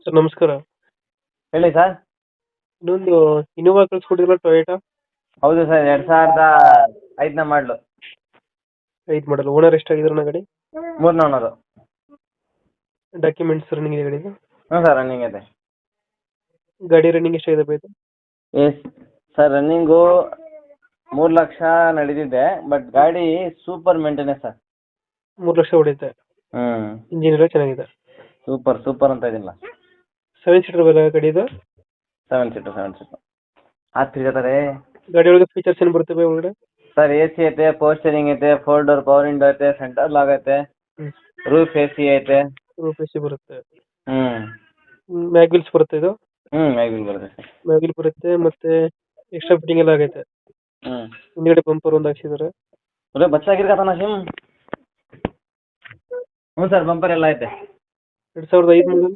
Sir ನಮಸ್ಕಾರ. ಹೇಳಿ sir. ಇನ್ನೊಂದು ಇನೋವಾ ಕಳಿಸ್ಕೊಟ್ಟಿದ್ರಲ್ಲ ಟೊಯೋಟಾ. ಹೌದು ಸರ್, 2005ನ ಮಾಡಲು. 5 ಮಾಡಲ್. ಓನರ್ ಎಷ್ಟಾಗಿದ್ರು ಗಾಡಿ? 3 ಓನರು. ಡಾಕ್ಯುಮೆಂಟ್ಸ್ ರನ್ನಿಂಗ್ ಇದೆ ಗಾಡಿದು? ಹ್ಞೂ ಸರ್, ರನ್ನಿಂಗ್ ಇದೆ. ಗಾಡಿ ರನ್ನಿಂಗ್ ಎಷ್ಟಾಗಿದೆ ಇದು? ಎಸ್ ಸರ್, ರನ್ನಿಂಗು 3 ಲಕ್ಷ ನಡೆದಿದೆ. ಬಟ್ ಗಾಡಿ ಸೂಪರ್ ಮೇಂಟೆನೆನ್ಸ್ ಸರ್. 3 ಲಕ್ಷ ಹೊಡೆಯುತ್ತೆ. ಹ್ಞೂ, ಇಂಜಿನ್ ಎಲ್ಲ ಚೆನ್ನಾಗಿದೆ. ಸೂಪರ್ ಅಂತ ಇದಿಲ್ಲ. 7 ಸೀಟರ್ ಬರಲ್ಲ ಗಾಡಿ ಇದು? 7 ಸೀಟರ್. ಆತು ತಿರ್ಗತಾರೆ. ಗಾಡಿ ಒಳಗೆ ಫೀಚರ್ಸ್ ಏನು ಬರ್ತವೆ ಒಳಗಡೆ? ಸರ್, ಎ ಸಿ ಐತೆ, ಪವರ್ ಸ್ಟೇರಿಂಗ್ ಐತೆ, 4 ಡೋರ್ ಪವರ್ ವಿಂಡೋ ಐತೆ, ಸೆಂಟರ್ ಲಾಕ್ ಐತೆ, ರೂಫ್ ಎ ಸಿ ಐತೆ. ರೂಫ್ ಎ ಸಿ ಬರುತ್ತೆ. ಹ್ಞೂ ಮ್ಯಾಗ್ವಿಲ್ಸ್ ಬರುತ್ತೆ ಇದು? ಮ್ಯಾಗ್ವಿಲ್ ಬರುತ್ತೆ ಸರ್. ಮ್ಯಾಗ್ವಿಲ್ ಬರುತ್ತೆ, ಮತ್ತೆ ಎಕ್ಸ್ಟ್ರಾ ಫಿಟ್ಟಿಂಗ್ ಎಲ್ಲ ಆಗೈತೆ. ಹ್ಞೂ ಹಿಂದ್ಗಡೆ ಬಂಪರ್ ಒಂದು ಹಾಕ್ಸಿದ್ದಾರೆ. ಒಳ್ಳೆ ಬಚ್ಚಾಗಿರ್ಕತ್ತಾನ ಸಿಮ್. ಹ್ಞೂ ಸರ್, ಬಂಪರ್ ಎಲ್ಲ ಐತೆ. 2005 ಮಾಡಲ್.